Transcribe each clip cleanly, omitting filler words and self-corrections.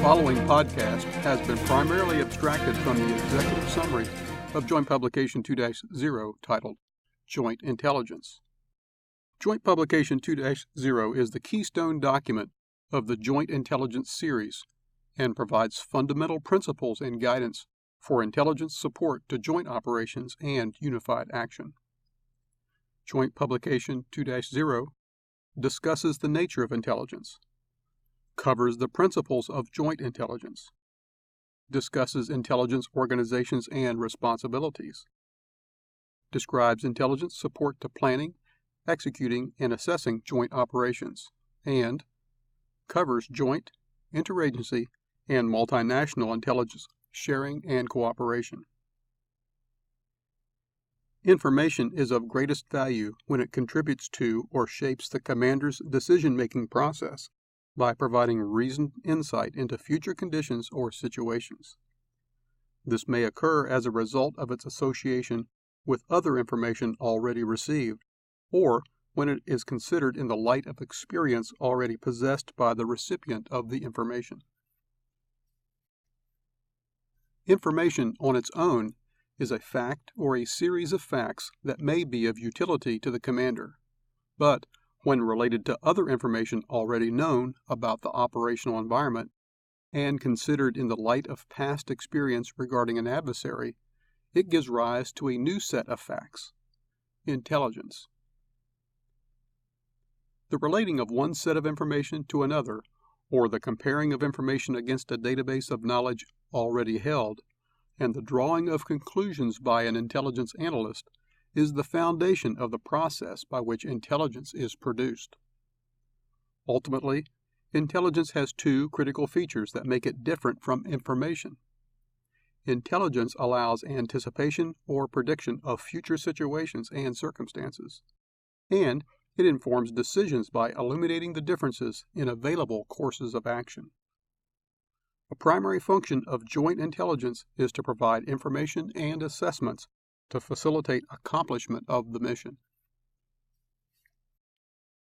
following podcast has been primarily abstracted from the executive summary of Joint Publication 2-0 titled Joint Intelligence. Joint Publication 2-0 is the keystone document of the Joint Intelligence series and provides fundamental principles and guidance for intelligence support to joint operations and unified action. Joint Publication 2-0 discusses the nature of intelligence, covers the principles of joint intelligence, discusses intelligence organizations and responsibilities, describes intelligence support to planning, executing, and assessing joint operations, and covers joint, interagency, and multinational intelligence sharing and cooperation. Information is of greatest value when it contributes to or shapes the commander's decision-making process by providing reasoned insight into future conditions or situations. This may occur as a result of its association with other information already received, or when it is considered in the light of experience already possessed by the recipient of the information. Information on its own is a fact or a series of facts that may be of utility to the commander, but when related to other information already known about the operational environment and considered in the light of past experience regarding an adversary, it gives rise to a new set of facts, intelligence. The relating of one set of information to another, or the comparing of information against a database of knowledge already held, and the drawing of conclusions by an intelligence analyst is the foundation of the process by which intelligence is produced. Ultimately, intelligence has two critical features that make it different from information. Intelligence allows anticipation or prediction of future situations and circumstances, and it informs decisions by illuminating the differences in available courses of action. A primary function of joint intelligence is to provide information and assessments to facilitate accomplishment of the mission.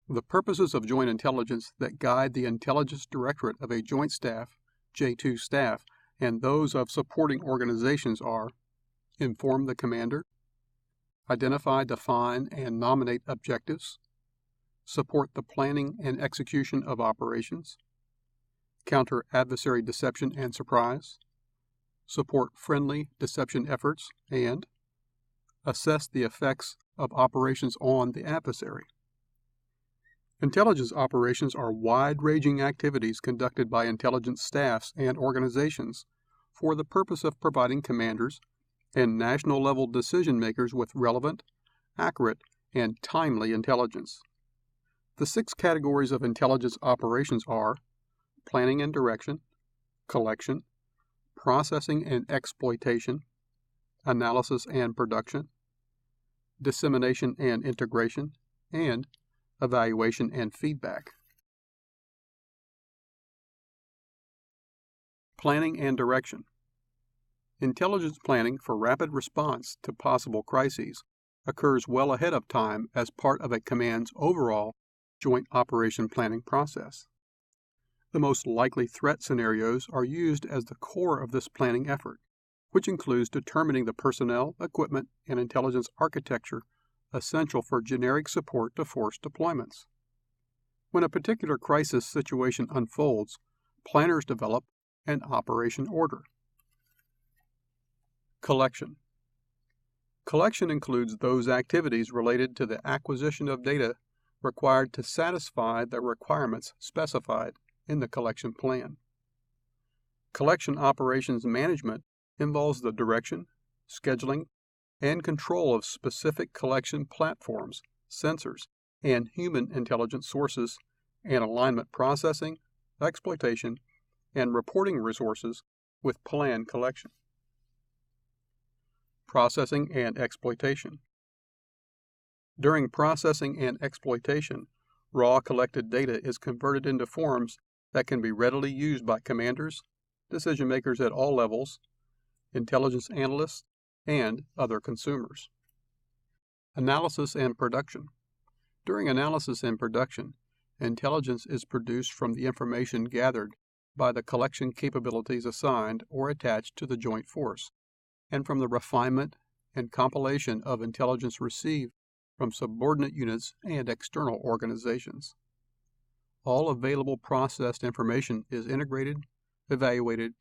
The purposes of joint intelligence that guide the intelligence directorate of a joint staff, J2 staff, and those of supporting organizations are: inform the commander, identify, define, and nominate objectives, support the planning and execution of operations, counter adversary deception and surprise, support friendly deception efforts, and assess the effects of operations on the adversary. Intelligence operations are wide-ranging activities conducted by intelligence staffs and organizations for the purpose of providing commanders and national-level decision-makers with relevant, accurate, and timely intelligence. The 6 categories of intelligence operations are planning and direction, collection, processing and exploitation, analysis and production, dissemination and integration, and evaluation and feedback. Planning and direction. Intelligence planning for rapid response to possible crises occurs well ahead of time as part of a command's overall joint operation planning process. The most likely threat scenarios are used as the core of this planning effort, which includes determining the personnel, equipment, and intelligence architecture essential for generic support to force deployments. When a particular crisis situation unfolds, planners develop an operation order. Collection. Collection includes those activities related to the acquisition of data required to satisfy the requirements specified in the collection plan. Collection operations management involves the direction, scheduling, and control of specific collection platforms, sensors, and human intelligence sources, and alignment processing, exploitation, and reporting resources with planned collection. Processing and exploitation. During processing and exploitation, raw collected data is converted into forms that can be readily used by commanders, decision makers at all levels, intelligence analysts, and other consumers. Analysis and production. During analysis and production, intelligence is produced from the information gathered by the collection capabilities assigned or attached to the joint force, and from the refinement and compilation of intelligence received from subordinate units and external organizations. All available processed information is integrated, evaluated,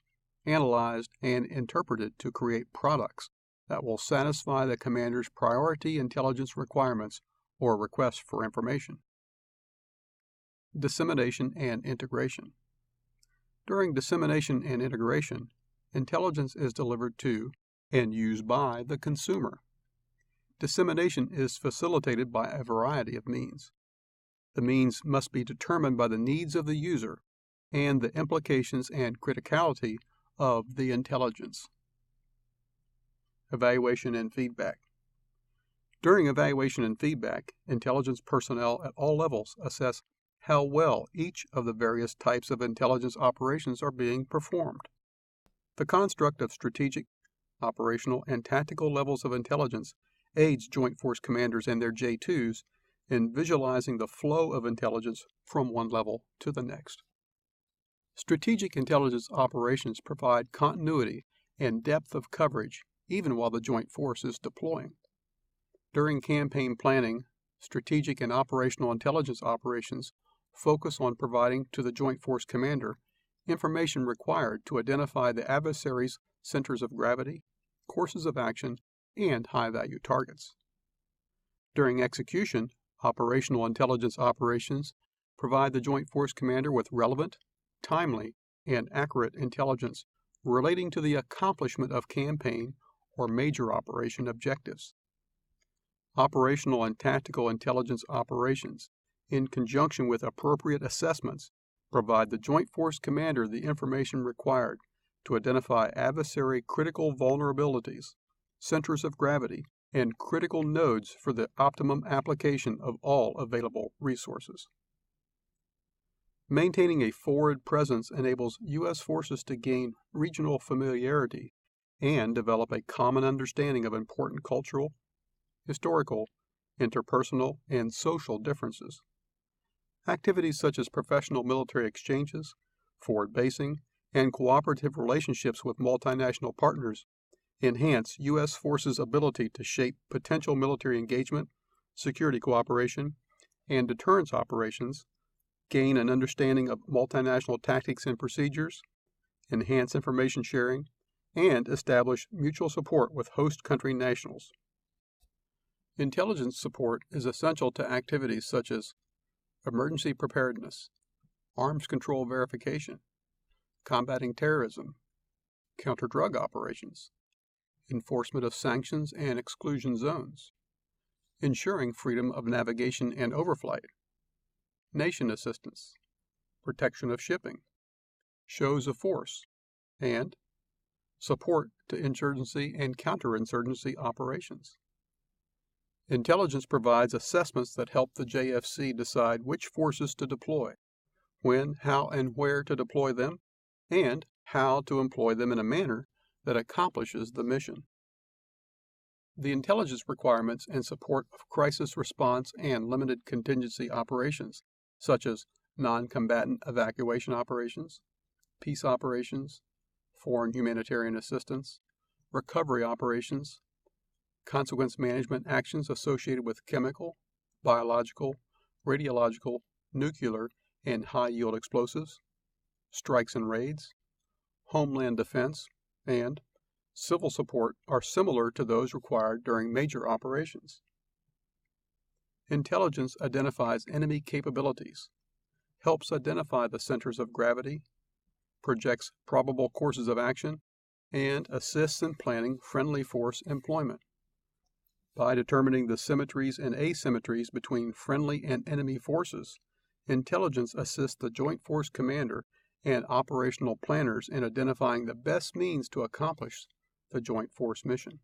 analyzed, and interpreted to create products that will satisfy the commander's priority intelligence requirements or requests for information. Dissemination and integration. During dissemination and integration, intelligence is delivered to and used by the consumer. Dissemination is facilitated by a variety of means. The means must be determined by the needs of the user and the implications and criticality of the intelligence. Evaluation and feedback. During evaluation and feedback, intelligence personnel at all levels assess how well each of the various types of intelligence operations are being performed. The construct of strategic, operational, and tactical levels of intelligence aids Joint Force commanders and their J2s in visualizing the flow of intelligence from one level to the next. Strategic intelligence operations provide continuity and depth of coverage even while the Joint Force is deploying. During campaign planning, strategic and operational intelligence operations focus on providing to the Joint Force commander information required to identify the adversary's centers of gravity, courses of action, and high-value targets. During execution, operational intelligence operations provide the Joint Force commander with relevant, timely, and accurate intelligence relating to the accomplishment of campaign or major operation objectives. Operational and tactical intelligence operations, in conjunction with appropriate assessments, provide the Joint Force commander the information required to identify adversary critical vulnerabilities, centers of gravity, and critical nodes for the optimum application of all available resources. Maintaining a forward presence enables U.S. forces to gain regional familiarity and develop a common understanding of important cultural, historical, interpersonal, and social differences. Activities such as professional military exchanges, forward basing, and cooperative relationships with multinational partners enhance U.S. forces' ability to shape potential military engagement, security cooperation, and deterrence operations, gain an understanding of multinational tactics and procedures, enhance information sharing, and establish mutual support with host country nationals. Intelligence support is essential to activities such as emergency preparedness, arms control verification, combating terrorism, counter-drug operations, enforcement of sanctions and exclusion zones, ensuring freedom of navigation and overflight, nation assistance, protection of shipping, shows of force, and support to insurgency and counterinsurgency operations. Intelligence provides assessments that help the JFC decide which forces to deploy, when, how, and where to deploy them, and how to employ them in a manner that accomplishes the mission. The intelligence requirements and support of crisis response and limited contingency operations, such as non-combatant evacuation operations, peace operations, foreign humanitarian assistance, recovery operations, consequence management actions associated with chemical, biological, radiological, nuclear, and high-yield explosives, strikes and raids, homeland defense, and civil support are similar to those required during major operations. Intelligence identifies enemy capabilities, helps identify the centers of gravity, projects probable courses of action, and assists in planning friendly force employment. By determining the symmetries and asymmetries between friendly and enemy forces, intelligence assists the Joint Force commander and operational planners in identifying the best means to accomplish the Joint Force mission.